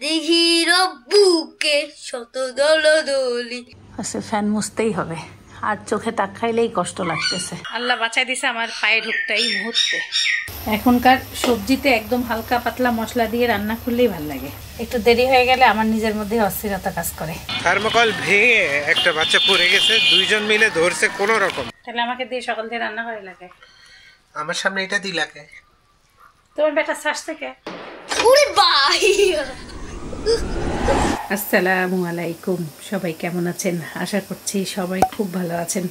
দিঘির বুকে শত দলদলি। আচ্ছা, ফ্যান মুছতেই হবে, আর চোখে তাকাইলেই কষ্ট লাগতেছে। আল্লাহ বাঁচাই দিছে আমার পায়ে ঢুকতে এই মুহূর্তে। এখনকার সবজিতে একদম হালকা পাতলা মশলা দিয়ে রান্না করলেই ভালো লাগে। একটু দেরি হয়ে গেলে আমার নিজের মধ্যে অস্থিরতা কাজ করে। থার্মোকল ভেঙে একটা বাচ্চা পড়ে গেছে, দুইজন মিলে ধরছে কোনো রকম। তাহলে আমাকে দিয়ে সকাল দিয়ে রান্না করে লাগে। আমার সামনে এটা দিলাকে তোমার বেটা শ্বাস থেকে। ওরে ভাই, আসসালামু আলাইকুম। সবাই কেমন আছেন? আশা করছি সবাই খুব ভালো আছেন।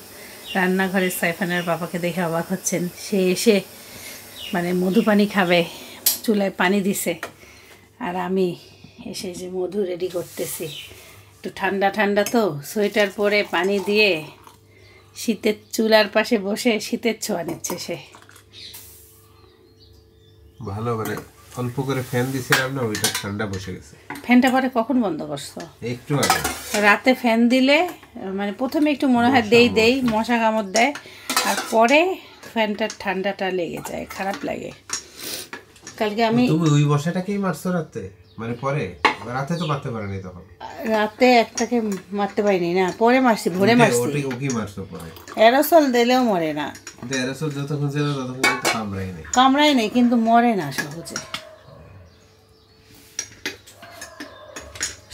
রান্নাঘরে সাইফানের বাবাকে দেখে অবাক হচ্ছেন। সে এসে মানে মধু পানি খাবে, চুলায় পানি দিছে, আর আমি এসে যে মধু রেডি করতেছি। একটু ঠান্ডা ঠান্ডা তো, সোয়েটার পরে পানি দিয়ে শীতের চুলার পাশে বসে শীতের ছোঁয়া নিচ্ছে সে। ভালো, মানে অল্প করে ফ্যান দিছিলাম না, ওইটা ঠান্ডা বসে গেছে। ফ্যানটা পরে কখন বন্ধ করছো? একটু আগে। রাতে ফ্যান দিলে মানে প্রথমে একটু মনে হয় দেই মশা কামড় দেয়, আর পরে ফ্যানটার ঠান্ডাটা লেগে যায়, খারাপ লাগে। কালকে আমি তুমি ওই বসাটাকেই মারছো রাতে? মানে পরে রাতে তো মারতে পারেনি তখন? রাতে একটাকে মারতে পারিনি না, পরে মারছি, ভোরে মারছি। ওকে মারছো পরে? অ্যারোসল দিলেও মরে না। কিন্তু অ্যারোসল যতক্ষণ ছিল ততক্ষণ কিন্তু কামড়াই নেই, কিন্তু মরে না সহজে।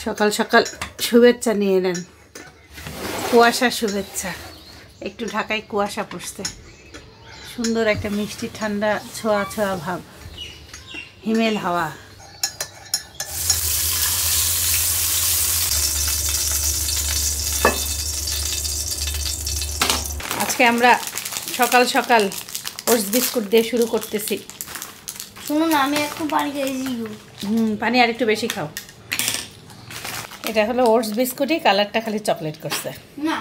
সকাল সকাল শুভেচ্ছা নিয়ে নেন, কুয়াশার শুভেচ্ছা। একটু ঢাকায় কুয়াশা পড়ছে, সুন্দর একটা মিষ্টি ঠান্ডা ছোঁয়া ছোঁয়া ভাব, হিমেল হাওয়া। আজকে আমরা সকাল সকাল ওটস বিস্কুট দিয়ে শুরু করতেছি। শুনো না, আমি একটু পানি খেয়েছি। পানি আর একটু বেশি খাও। এটা হলো ওটস বিস্কুটই, কালারটা খালি চকলেট করছে না,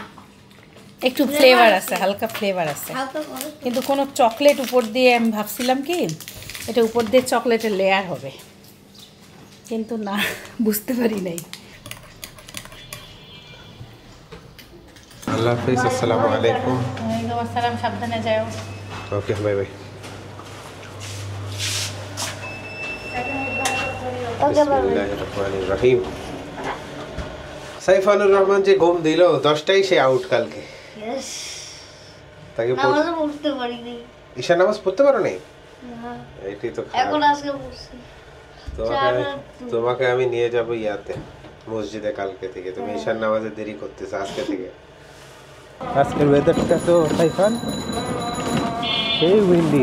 একটু ফ্লেভার আছে, হালকা ফ্লেভার আছে, কিন্তু কোনো চকলেট উপর দিয়ে আমি ভাবছিলাম কি এটা উপর দিয়ে চকলেটের লেয়ার হবে, কিন্তু না, বুঝতে পারি নাই। আল্লাহ হাফেজ, আসসালামু আলাইকুম। ওয়ালাইকুম আসসালাম, সাবধানে যাও। ওকে, বাই বাই। বিসমিল্লাহির রহমানির রহিম। সাইফানুর রহমান যে ঘুম দিল 10টায়, সে আউট কালকে। তাকে পড়তে পারিনি। ঈশা নামাজ পড়তে পারো নাই? না, এটাই তো এখন আজকে পড়ছি। তোমাকে আমি নিয়ে যাব ইয়াতে মসজিদে কালকে থেকে। তুমি ঈশার নামাজে দেরি করতেছ আজকে থেকে। আজকের ওয়েদারটা তো সাইফান সেই উইন্ডি,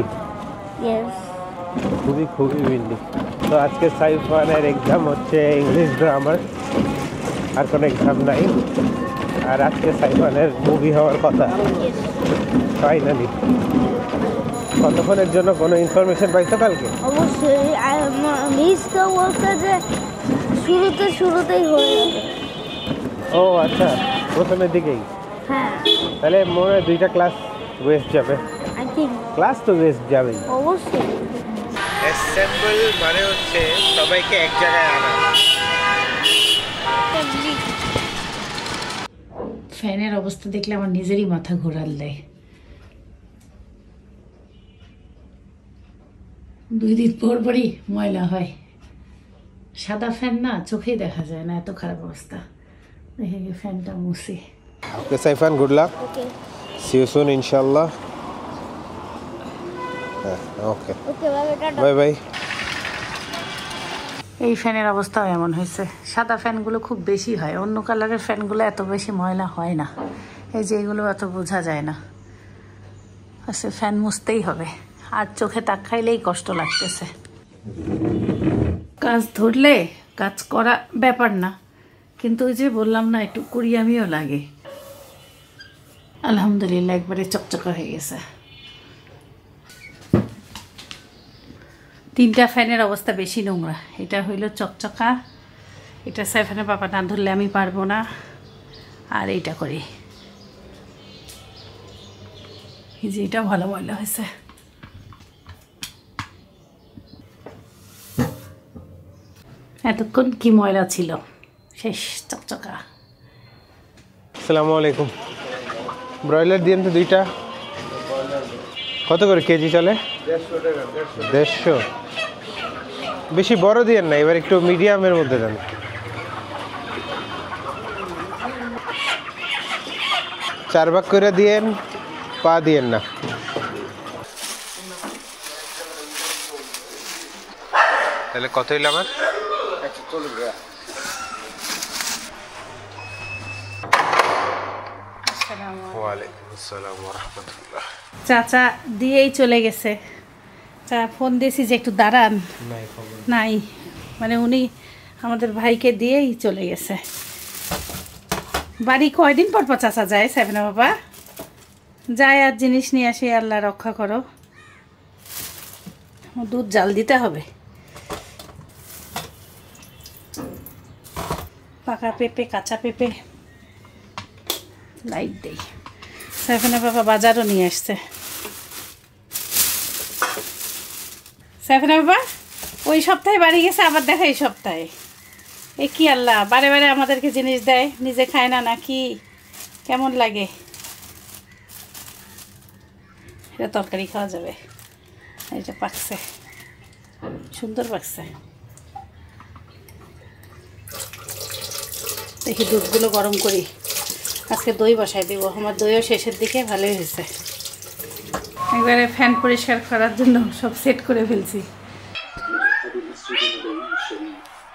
খুবই উইন্ডি। তো আজকে সাইফানের এক্সাম হচ্ছে ইংলিশ গ্রামার, আর কোনো এক্সাম নাই। আর আজকে সাইফানের মুভি হওয়ার কথা ফাইনালি। কতক্ষণের জন্য কোনো ইনফরমেশন পাইছো কালকে? অবশ্যই মিস তো বলছে যে শুরুতেই হয়ে যাবে। ও আচ্ছা, প্রথমের দিকেই। হ্যাঁ, তাহলে মনে হয় 2টা ক্লাস ওয়েস্ট যাবে। ক্লাস তো ওয়েস্ট যাবেই অবশ্যই। অ্যাসেম্বল মানে হচ্ছে সবাইকে এক জায়গায় আনা। ফ্যানের অবস্থা দেখলে আমার নিজেরই মাথা ঘোরাল দেয়। 2 দিন পরই ময়লা হয়। সাদা ফ্যান না, চোখেই দেখা যায় না, এত খারাপ অবস্থা। দেখে গিয়ে ফ্যানটা মুছি। Okay Saifan, good luck. Okay, see you soon ইনশাআল্লাহ। Okay bye bye. এই ফ্যানের অবস্থাও এমন হয়েছে। সাদা ফ্যানগুলো খুব বেশি হয়, অন্য কালারের ফ্যানগুলো এত বেশি ময়লা হয় না। এই যে এগুলো এত বোঝা যায় না। আচ্ছা, ফ্যান মুছতেই হবে, আর চোখে তাকাইলেই কষ্ট লাগতেছে। কাজ ধরলে কাজ করা ব্যাপার না, কিন্তু ওই যে বললাম না, একটু কুড়িয়ামিও লাগে। আলহামদুলিল্লাহ একবারে চকচকা হয়ে গেছে। 3টা ফ্যানের অবস্থা বেশি নোংরা। এটা হইল চকচকা, এটা সাইফানের বাবা না ধরলে আমি পারবো না। আর এইটা করি, এই যে এটা ভালো ময়লা হয়েছে। এতক্ষণ কি ময়লা ছিল, শেষ চকচকা। আসসালামু আলাইকুম। ব্রয়লার দিন তো 2টা। কত করে কেজি চলে? 150 টাকা। 150। বেশি বড় দিয়েন না, এবার একটু মিডিয়ামের মধ্যে দেন। চার ভাগ করে দিয়েন, পা দিয়েন না। তাহলে কত হইল আমার? ওয়ালাইকুম আসসালাম ওয়া রাহমাতুল্লাহ। চাচা দিয়েই চলে গেছে। চা ফোন দিয়েছি যে একটু দাঁড়ান, নাই মানে উনি আমাদের ভাইকে দিয়েই চলে গেছে। বাড়ি কয়দিন পর পর চাচা যায়? সাইফানা বাবা যায় আর জিনিস নিয়ে আসে। আল্লাহ রক্ষা করো। দুধ জাল দিতে হবে। পাকা পেঁপে, কাঁচা পেঁপে, লাইট দেই। সাইফানা বাবা বাজারও নিয়ে আসছে। সাইফানা বাবা ওই সপ্তাহে বাড়ি গেছে, আবার দেখা এই সপ্তাহে। এ কি আল্লাহ, বারে বারে আমাদেরকে জিনিস দেয়, নিজে খায় না নাকি? কেমন লাগে? এটা তরকারি খাওয়া যাবে। এটা পাকছে, সুন্দর পাকছে। দেখি দুধগুলো গরম করি। আজকে দই বসাই দিব। আমার দইও শেষের দিকে, ভালোই হয়েছে। একবারে ফ্যান পরিষ্কার করার জন্য সব সেট করে ফেলছি।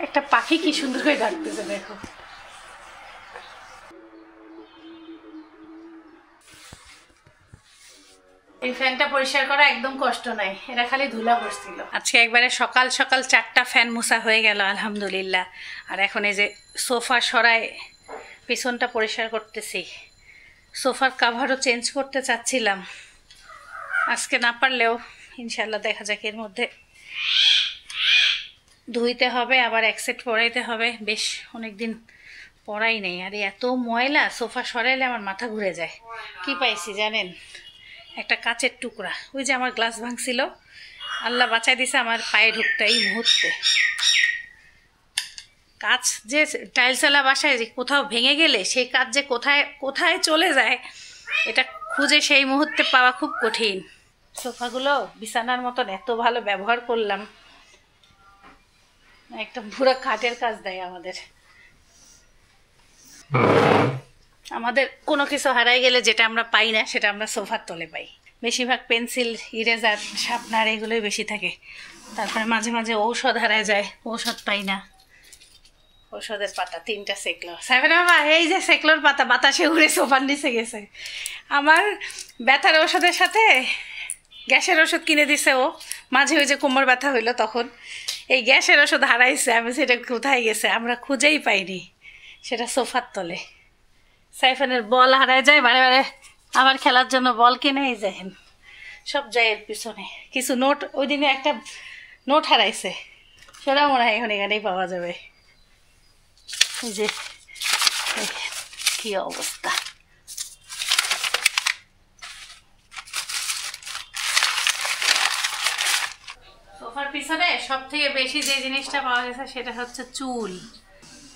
একটা পাখি কি সুন্দর করে ডাকতেছে দেখো। এই ফ্যানটা পরিষ্কার করা একদম কষ্ট নাই, এটা খালি ধুলা পড়ছিল। আজকে একবারে সকাল সকাল 4টা ফ্যান মোছা হয়ে গেল আলহামদুলিল্লাহ। আর এখন এই যে সোফা সরায় পিছনটা পরিষ্কার করতেছি। সোফার কাভারও চেঞ্জ করতে চাচ্ছিলাম, আজকে না পারলেও ইনশাল্লাহ দেখা যাক। এর মধ্যে ধুইতে হবে, আবার এক সেট পরাইতে হবে। বেশ অনেকদিন পরাই নেই। আর এত ময়লা, সোফা সরাইলে আমার মাথা ঘুরে যায়। কি পাইছি জানেন? একটা কাচের টুকরা। ওই যে আমার গ্লাস ভাঙছিল, আল্লাহ বাঁচাই দিছে আমার পায়ে ঢুকতে এই মুহূর্তে। কাচ যে টাইলসওয়ালা বাসায় যে কোথাও ভেঙে গেলে সেই কাচ যে কোথায় কোথায় চলে যায়, এটা খুঁজে সেই মুহূর্তে পাওয়া খুব কঠিন। সোফাগুলো বিছানার মতন এত ভালো ব্যবহার করলাম, একটা পুরো খাটের কাজ দেয় আমাদের। আমাদের কোনো কিছু হারাই গেলে যেটা আমরা পাই না, সেটা আমরা সোফার তলে পাই। বেশিরভাগ পেন্সিল, ইরেজার, শার্পনার এগুলোই বেশি থাকে। তারপরে মাঝে মাঝে ঔষধ হারায় যায়, ঔষধ পাই না। ঔষধের পাতা 3টা সেকলো। সাইফানা বাবা এই যে সেকলোর পাতা বাতাসে উড়ে সোফার নিচে গেছে। আমার ব্যথার ওষুধের সাথে গ্যাসের ওষুধ কিনে দিছে ও। মাঝে ওই যে কোমর ব্যথা হইলো তখন এই গ্যাসের ওষুধ হারাইছে। আমি সেটা কোথায় গেছে আমরা খুঁজেই পাইনি, সেটা সোফার তলে। সাইফানের বল হারায় যায় বারে বারে, আবার খেলার জন্য বল কিনেই যায়। সব যায় এর পিছনে। কিছু নোট, ওই দিনে একটা নোট হারাইছে, সেটাও মনে হয় এখন এখানেই পাওয়া যাবে। এই যে কি অবস্থা। সোফার পিছনে সব থেকে বেশি যে জিনিসটা পাওয়া গেছে সেটা হচ্ছে চুল।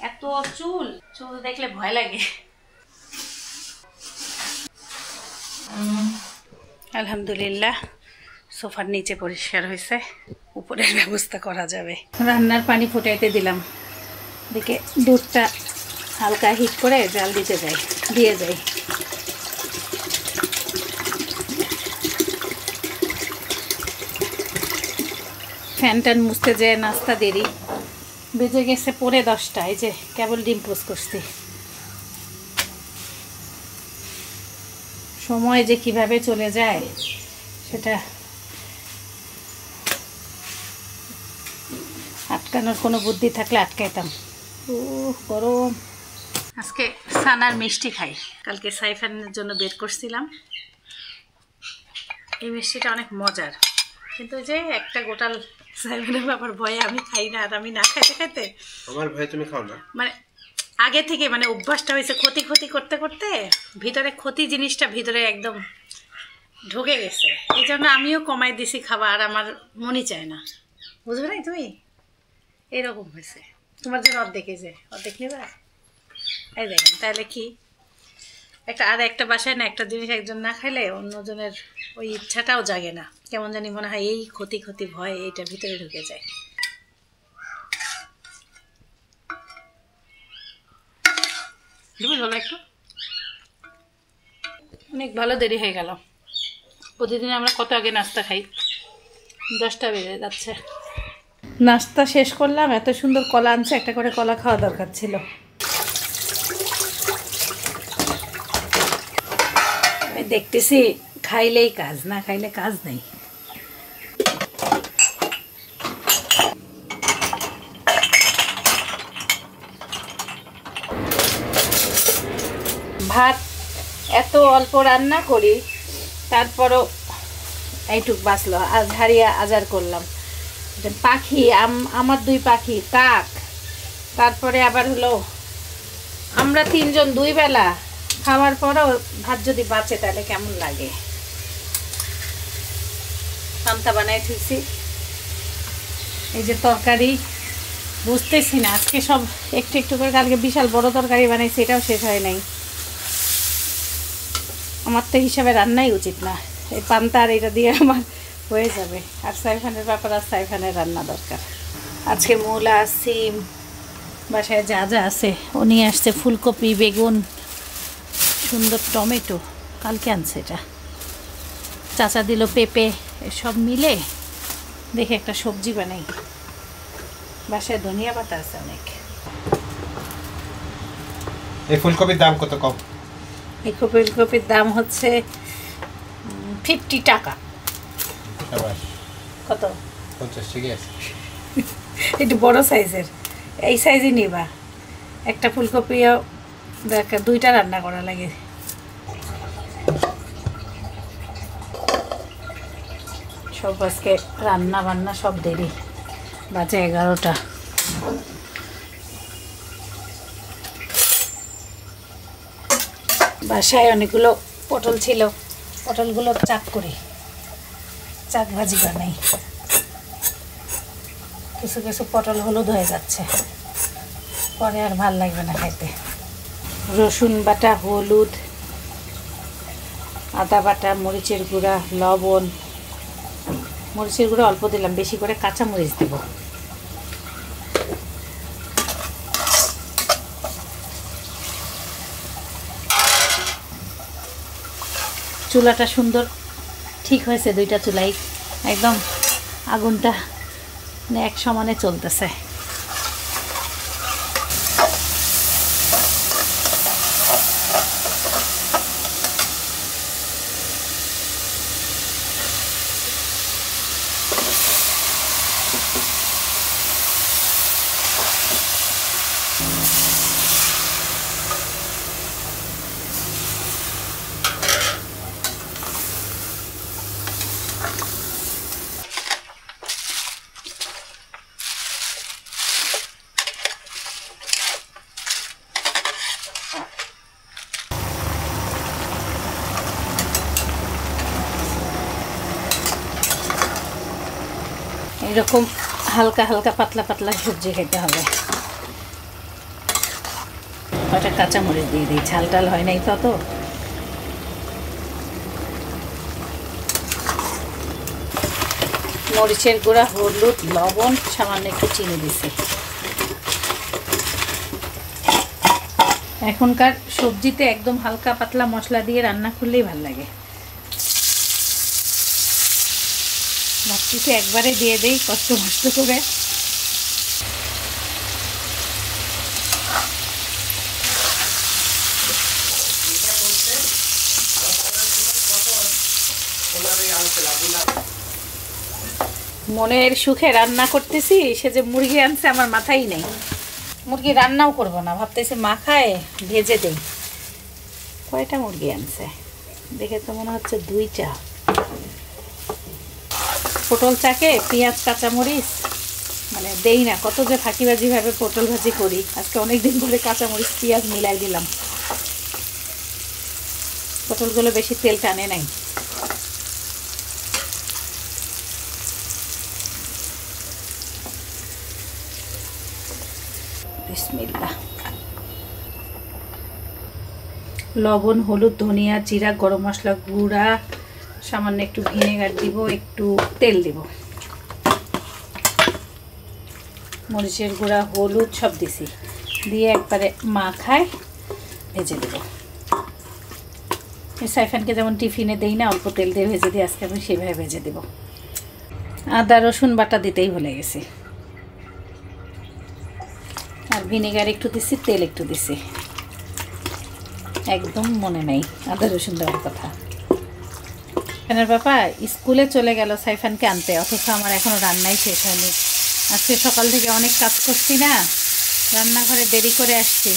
এত চুল, চুল দেখলে ভয় লাগে। আলহামদুলিল্লাহ সোফার নিচে পরিষ্কার হয়েছে, উপরের ব্যবস্থা করা যাবে। রান্নার পানি ফুটাইতে দিলাম, দেখে দুধটা হালকা হিট করে জাল দিতে দিয়ে যাই। ফ্যান ট্যান মুছতে যেয়ে নাস্তা দেরি, বেজে গেছে 10:45। এই যে কেবল ডিম পোস্ট করছি। সময় যে কিভাবে চলে যায় সেটা আটকানোর কোনো বুদ্ধি থাকলে আটকাইতাম। ও গরম। আজকে সানার মিষ্টি খাই, কালকে সাইফানের জন্য বের করছিলাম। এই মিষ্টিটা অনেক মজার, কিন্তু যে একটা গোটাল সাইফানের বাবার ভয়ে আমি খাই না। আর আমি না খাইতে খাইতে আমার ভাই তুমি খাও না, মানে আগে থেকে মানে অভ্যাসটা হয়েছে। ক্ষতি ক্ষতি করতে করতে ভিতরে ক্ষতি জিনিসটা ভিতরে একদম ঢুকে গেছে। এই জন্য আমিও কমাই দিছি খাবার, আর আমার মনই চায় না। বুঝবে না তুমি? এরকম হয়েছে। তোমার জন্য অর্ধেক, এই যে অর্ধেক নেবা। এই দেখেন তাহলে কি একটা বাসায় না একটা জিনিস একজন না খাইলে অন্যজনের ওই ইচ্ছাটাও জাগে না। কেমন জানি মনে হয় এই ক্ষতি ক্ষতি ভয় এইটা ভিতরে ঢুকে যায়। একটু অনেক ভালো দেরি হয়ে গেল। প্রতিদিন আমরা কত আগে নাস্তা খাই, 10টা বেজে যাচ্ছে। নাস্তা শেষ করলাম, এত সুন্দর কলা আনছে, একটা করে কলা খাওয়া দরকার ছিল। আমি দেখতেছি খাইলেই কাজ, না খাইলে কাজ নেই। ভাত এত অল্প রান্না করি, তারপরও এইটুক বাঁচলো। আজ হারিয়া আজার করলাম। পাখি আমার 2 পাখি কাক, তারপরে আবার হলো আমরা 3 জন 2 বেলা খাওয়ার পরও ভাত যদি বাঁচে তাহলে কেমন লাগে। পান্তা বানাই ঠিকছি। এই যে তরকারি বুঝতেছি না, আজকে সব একটু একটু করে, কালকে বিশাল বড় তরকারি বানাইছি, এটাও শেষ হয় নাই। আমার তো হিসাবে রান্নাই উচিত না, এই পান্তা আর এটা দিয়ে আমার হয়ে যাবে। আর সাইফানের ব্যাপার, আর সাইফানের রান্না দরকার। আজকে মূলা, সিম, বাসায় যা যা আছে ও নিয়ে আসছে। ফুলকপি, বেগুন, সুন্দর টমেটো কালকে আনছে, এটা চাচা দিল, পেঁপে, সব মিলে দেখে একটা সবজি বানাই। বাসায় ধনিয়া পাতা আছে অনেক। এই ফুলকপির দাম কত কম? এই ফুলকপির দাম হচ্ছে 50 টাকা। কত? 50 টাকা আছে। একটু বড় সাইজের, এই সাইজই নিবা। একটা ফুলকপিও 2টা রান্না করা লাগে। সব আজকে রান্না বান্না সব দেরি, বাজে 11টা। বাসায় অনেকগুলো পটল ছিল, পটলগুলো চাক করি, চাক ভাজি বানাই। কিছু কিছু পটল হলুদ হয়ে যাচ্ছে, পরে আর ভাল লাগবে না খাইতে। রসুন বাটা, হলুদ, আদা বাটা, মরিচের গুঁড়া, লবণ। মরিচের গুঁড়া অল্প দিলাম, বেশি করে কাঁচা মরিচ দেব। চুলাটা সুন্দর ঠিক হয়েছে, 2টা চুলাই একদম আগুনটা এক সমানে চলতেছে। এরকম হালকা হালকা পাতলা পাতলা সবজি খেতে হবে। কটা কাঁচামরিচ দিয়ে দিই, ঝাল টাল হয় নাই তত। মরিচের গুঁড়া, হলুদ, লবণ, সামান্য একটু চিনি দিছি। এখনকার সবজিতে একদম হালকা পাতলা মশলা দিয়ে রান্না করলেই ভালো লাগে। ভাবতেছি একবারে দিয়ে দেই, কষ্ট মষ্ট করে। মনের সুখে রান্না করতেছি, সে যে মুরগি আনছে আমার মাথায় নেই। মুরগি রান্নাও করবো না, ভাবতেছি মাখায় ভেজে দেই। কয়টা মুরগি আনছে দেখে তো মনে হচ্ছে 2টা। পটল চাকে পেঁয়াজ, কাঁচামরিচ মানে দেই না, কত যে ফাঁকিবাজিভাবে পটল ভাজি করি। আজকে অনেকদিন ধরে কাঁচামরিচ পেঁয়াজ মিলাই দিলাম। পটলগুলো বেশি তেল টানে নাই। বিসমিল্লাহ। লবণ, হলুদ, ধনিয়া, জিরা, গরম মশলা গুঁড়া, সামান্য একটু ভিনেগার দিব, একটু তেল দিব, মরিচের গুঁড়া, হলুদ সব দিছি, দিয়ে একবারে মাখায় ভেজে দেবো। সাইফানকে যেমন টিফিনে দেই না, অল্প তেল দিয়ে ভেজে দিই, আজকে আমি সেভাবে ভেজে দেবো। আদা রসুন বাটা দিতেই ভুলে গেছি, আর ভিনেগার একটু দিছি, তেল একটু দিছি, একদম মনে নেই আদা রসুন দেওয়ার কথা। সাইফানের বাবা স্কুলে চলে গেল সাইফানকে আনতে, অথচ আমার এখনও রান্নাই শেষ হয়নি। আজকে সকাল থেকে অনেক কাজ করছি না, রান্নাঘরে দেরি করে আসছি।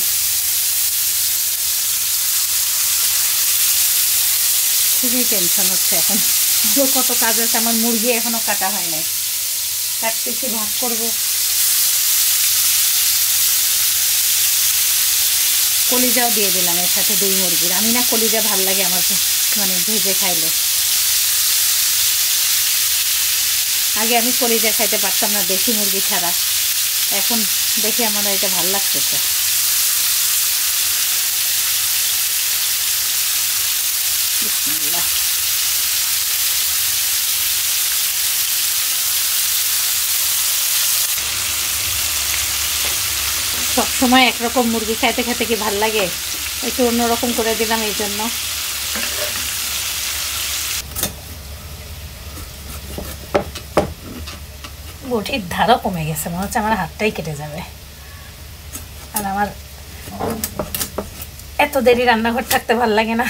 খুবই টেনশন হচ্ছে এখন, কত কাজ আছে। আমার মুরগি এখনও কাটা হয় নাই, কাটতেছি, ভাগ করব। কলিজাও দিয়ে দিলাম এর সাথে, 2 মুরগির। আমি না কলিজা ভাল লাগে আমার, মানে ভেজে খাইলে। আগে আমি কলিজা খাইতে পারতাম না দেশি মুরগি ছাড়া, এখন দেখে আমার এটা ভাল লাগতেছে। বিসমিল্লাহ। সবসময় একরকম মুরগি খাইতে খেতে কি ভাল লাগে, একটু অন্যরকম করে দিলাম এই জন্য। বটির ধারও কমে গেছে, মনে হচ্ছে আমার হাতটাই কেটে যাবে। আর আমার এত দেরি রান্নাঘর থাকতে ভাল লাগে না।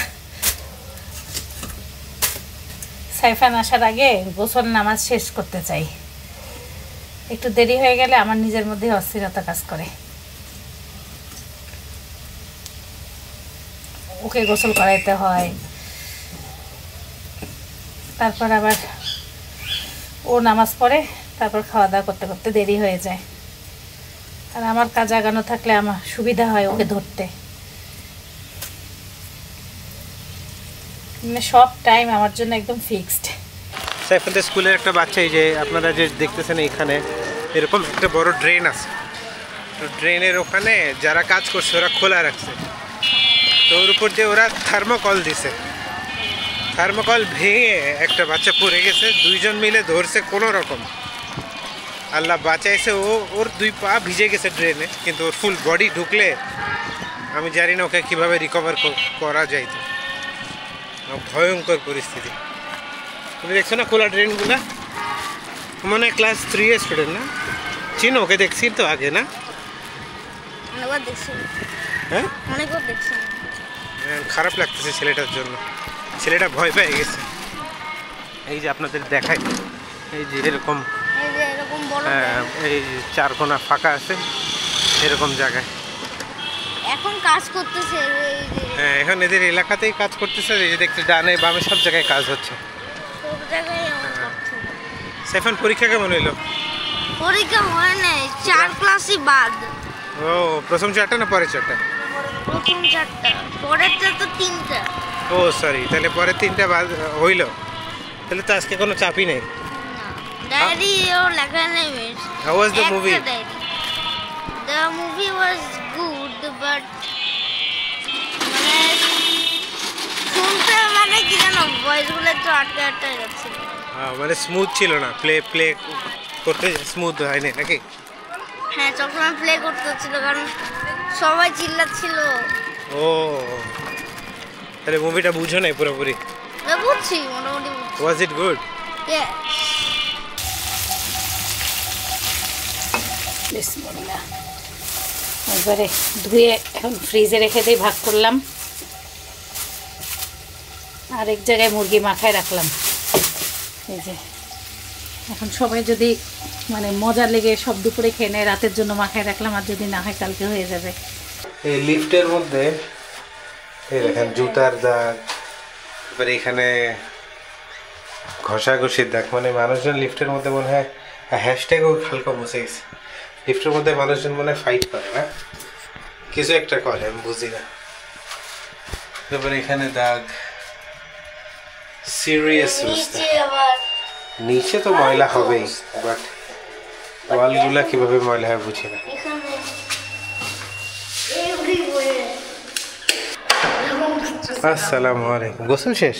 সাইফান আসার আগে গোসল নামাজ শেষ করতে চাই, একটু দেরি হয়ে গেলে আমার নিজের মধ্যে অস্থিরতা কাজ করে। ওকে গোসল করাইতে হয়, তারপর আবার ও নামাজ পড়ে, তারপর খাওয়া দাওয়া করতে করতে দেরি হয়ে যায়। আর আমার কাজ আগানো থাকলে আমার সুবিধা হয় ওকে ধরতে। মানে সব টাইম আমার জন্য একদম ফিক্সড। সাইফানদের স্কুলের একটা বাচ্চা, এই যে আপনারা যে দেখতেছেন এইখানে এরকম একটা বড় ড্রেন আছে, তো ড্রেনের ওখানে যারা কাজ করছে ওরা খোলা রাখছে, তো ওর উপর দিয়ে ওরা থার্মোকল দিছে। থার্মোকল ভেঙে একটা বাচ্চা পড়ে গেছে, 2 জন মিলে ধরছে কোনো রকম, আল্লাহ বাঁচাইছে। ওর 2 পা ভিজে গেছে ড্রেনে, কিন্তু ওর ফুল বডি ঢুকলে আমি জানি না ওকে কীভাবে রিকভার করা যাইত। ভয়ঙ্কর পরিস্থিতি। তুমি দেখছো না খোলা ড্রেনগুলা? মনে হয় ক্লাস 3 এর স্টুডেন্ট না? চিনো ওকে? দেখছি তো আগে না? হ্যাঁ, খারাপ লাগতেছে ছেলেটার জন্য, ছেলেটা ভয় পেয়ে গেছে। এই যে আপনাদের দেখাই, এই যে এরকম এই 4 কোণা ফাঁকা আছে, এরকম জায়গায় এখন কাজ করতেছে। হ্যাঁ, এখন এদের এলাকাতেই কাজ করতেছে। এই যে দেখতে ডানে বামে সব জায়গায় কাজ হচ্ছে। সাইফান পরীক্ষা কেমন হইলো? পরীক্ষা হয় নাই, 4 ক্লাসই বাদ। ও, প্রথম 4টা না পরে 4টা? প্রথম 4টা, পরেরটা তো 3টা। ও সরি, তাহলে পরে 3টা বাদ হইলো, তাহলে তো আজকে কোনো চাপই নেই। ডায়েরি ও লেখা নেই। How was the movie? The movie was good, but মানে কি জানো, ভয়েসগুলো একটু আটকে যাচ্ছিল। মানে স্মুথ ছিল না, প্লে করতে স্মুথ হয়নি নাকি? হ্যাঁ, সবসময় প্লে করতে হচ্ছিল কারণ সবাই চিল্লাচ্ছিল। ও, তাহলে মুভিটা বুঝো নাই পুরোপুরি? বুঝছি, মোটামুটি বুঝছি। Was it good? Yes. বিসমিল্লাহ। এবারে ধুয়ে এখন ফ্রিজে রেখে দিয়ে ভাগ করলাম, আর এক জায়গায় মুরগি মাখায় রাখলাম। এই যে এখন সবাই যদি মানে মজা লেগে সব দুপুরে খেয়ে নেয়, রাতের জন্য মাখায় রাখলাম, আর যদি না হয় কালকে হয়ে যাবে। এই লিফটের মধ্যে এই দেখেন জুতার দাগ, তারপরে এখানে ঘষাঘষির দাগ। মানে মানুষজন লিফটের মধ্যে মনে হয় হ্যাশট্যাগও হালকা মুছে গেছে। লিফটের মধ্যে মানুষজন মনে হয় ফাইট করে না, কিছু একটা করে, আমি বুঝি না। তারপরে এখানে দাগ, সিরিয়াস অবস্থা। নিচে তো ময়লা হবেই, বাট ওয়ালগুলা কিভাবে ময়লা হয় বুঝি না। আসসালামু আলাইকুম। গোসল শেষ?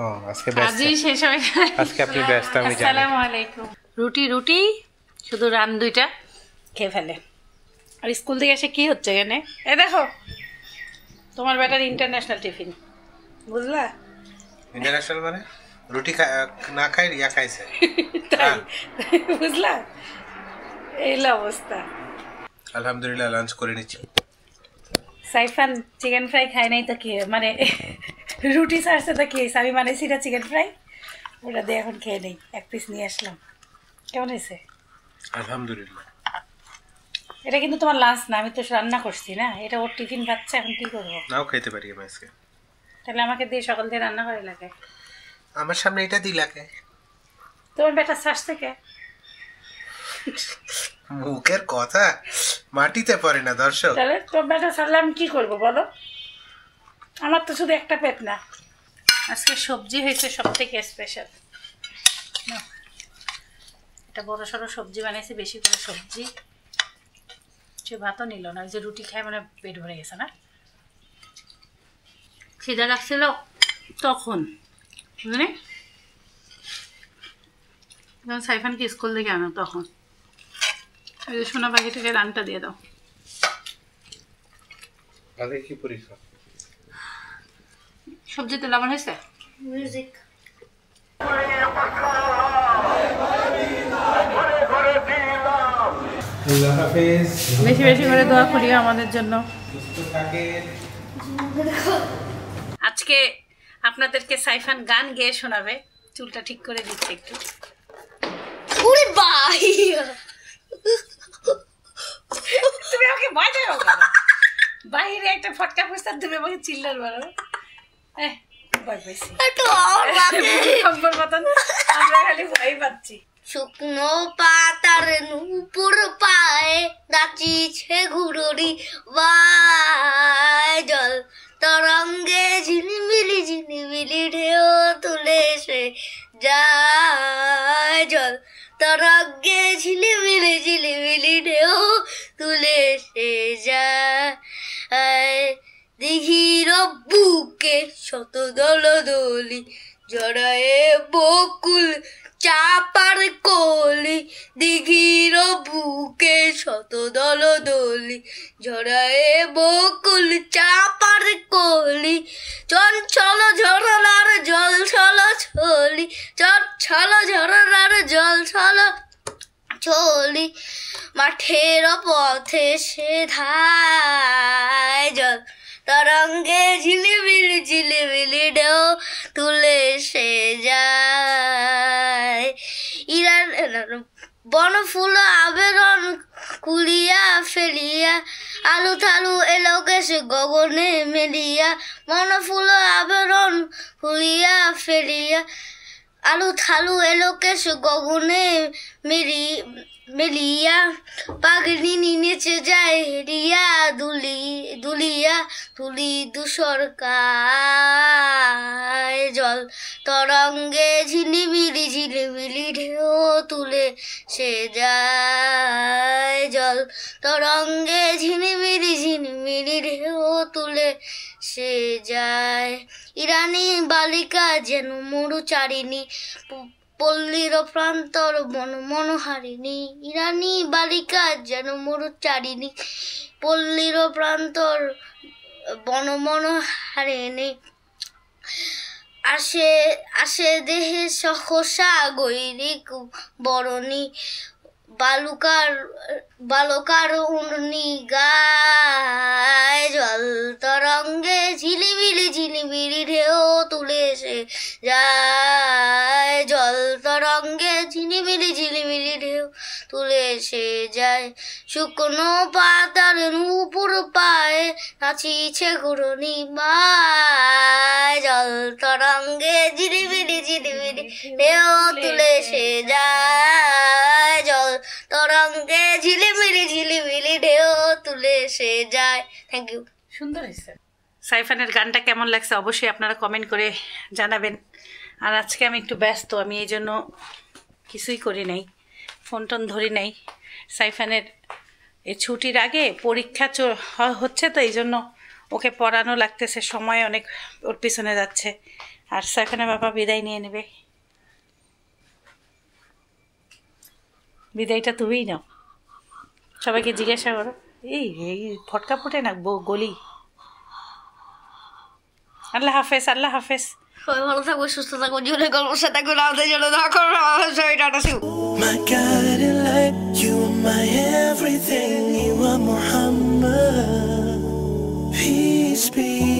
ও, আজকে ব্যস্ত। শেষ হয়ে আজকে আপনি ব্যস্ত, আমি জানি। আসসালামু আলাইকুম। রুটি শুধু রান 2টা খেয়ে ফেলে। আর স্কুল থেকে এসে কি হচ্ছে এখানে? এ দেখো তোমার বেটার ইন্টারন্যাশনাল টিফিন, বুঝলা? ইন্টারন্যাশনাল মানে রুটি না খাই ইয়া খাইছে, বুঝলা? এই অবস্থা। আলহামদুলিল্লাহ লাঞ্চ করে নিচ্ছি। সাইফান চিকেন ফ্রাই খাই নাই তো কি, মানে রুটি ছাড়ছে তো কি, আমি বানাইছি এটা চিকেন ফ্রাই, ওটা দিয়ে এখন খেয়ে নেই। এক পিস নিয়ে আসলাম। কেমন হয়েছে? আলহামদুলিল্লাহ। এটা কিন্তু তোমার লাঞ্চ না, আমি তো রান্না করছি না, এটা ওর টিফিন খাচ্ছে, এখন কি করবো? নাও খাইতে পারি আমি আজকে। তাহলে আমাকে দিয়ে সকাল দিয়ে রান্না করে লাগে, আমার সামনে এটা দিলাকে। তোমার বেটা শ্বাসতে কে? মুখের কথা মাটিতে পড়ে না দর্শক। তাহলে তোর বেটা ছাড়লে আমি কি করবো বলো? আমার তো শুধু একটা পেট না। আজকে সবজি হয়েছে সব থেকে স্পেশাল। এটা বড় সড়ো সবজি বানিয়েছে, বেশি করে সবজি। সে ভাতও নিল না, ওই যে রুটি খায় মানে পেট ভরে গেছে না, খিদা লাগছিল তখন, বুঝলি? যখন সাইফানকে স্কুল থেকে আনো তখন। ওই যে সোনা পাখিটাকে রানটা দিয়ে দাও। আগে কি পরীক্ষা? সবজিতে লবণ হয়েছে? মিউজিক। আল্লাহ হাফেজ। বেশি বেশি করে দোয়া করি আমাদের জন্য। আজকে আপনাদেরকে সাইফান গান গেয়ে শোনাবে। চুলটা ঠিক করে দিচ্ছে একটু। ওরে ভাই, তুমি আমাকে ভয় দেও কেন? বাইরে একটা ফটকা ফুসতা তুমি আমাকে চিল্লার মারো। ভয় পাইছি খবর মতন, আমরা খালি ভয় পাচ্ছি। শুকনো পাতার নূপুর পায়ে নাচিছে ঘুরুরি বাই, জল তরঙ্গে ঝিলিমিলি ঝিলিমিলি ঢেউ তুলে সে যায়, জল তরঙ্গে ঝিলিমিলি ঝিলিমিলি ঢেউ তুলে সে যায়, দিঘির বুকে শত দলদলি জড়ায়ে বকুল চাপার কলি, দিঘির বুকে শত দলদলি জড়ায়ে বকুল চাপার কলি, চঞ্চল ঝরনার জল ছল ছলি, চঞ্চল ঝরনার জল ছল ছলি, মাঠের পথে সে ধায়, জল তরঙ্গে ঝিলিমিলি ঝিলিমিলি ঢেউ তুলে সে যায়, ইরান বনফুল আবেদন কুলিয়া ফেলিয়া, আলু থালু এলো গেছে গগনে মেলিয়া, বনফুল আবেদন কুলিয়া ফেলিয়া, আলু থালু এলো কেশ গগনে মেলিয়া, পাগড়ি নিচে যায় হেরিয়া দুলিয়া তুলি দুসর কায়, জল তরঙ্গে ঝিলিমিলি ঝিলিমিলি ঢেউ তুলে সে যায়, জল তরঙ্গে ঝিলিমিলি ঝিলিমিলি ঢেউ তুলে সে যায়, ইরানি বালিকা যেন মরুচারিণী, পল্লীর প্রান্তর বন মনোহারিণী, ইরানি বালিকা যেন মরুচারিণী, পল্লীর প্রান্তর বন মনোহারিণী, আসে আসে দেহে সহসা গৈরিক বরণী, বালকার উন্নি গায়, জল তরঙ্গে ঝিলিমিলি ঝিলিমিলি ঢেউ তুলে সে যায়, জল তরঙ্গে ঝিলিমিলি ঝিলিমিলি ঢেউ তুলে সে যায়, শুকনো পাতার নূপুর পায়ে নাচিছে ঘুরনি বাই, জল তরঙ্গে ঝিলিমিলি ঝিলিমিলি ঢেউ তুলে সে যায়, জল তরঙ্গে ঝিলিমিলি ঝিলিমিলি ঢেউ তুলে সে যায়। Thank you. সুন্দর হয়েছে। সাইফানের গানটা কেমন লাগছে অবশ্যই আপনারা কমেন্ট করে জানাবেন। আর আজকে আমি একটু ব্যস্ত, আমি এই জন্য কিছুই করি নাই, ফোন টোন ধরি নাই। সাইফানের এই ছুটির আগে পরীক্ষা হচ্ছে, তো এই জন্য ওকে পড়ানো লাগতেছে, সময় অনেক ওর পিছনে যাচ্ছে। আর সাইফানের বাবা বিদায় নিয়ে নেবে। বিদায়টা তুমিই নাও, সবাইকে জিজ্ঞাসা করো। এই ফটকা ফুটে না গলি। আল্লাহ হাফেজ, আল্লাহ হাফেজ। সবাই ভালো থাকবো, সুস্থ থাকবো, জীবনে গল্পসা থাকবো, আমাদের জন্য দোয়া করবো। আমার শরীর tata. My guiding light, you are my everything, you are Muhammad. Peace be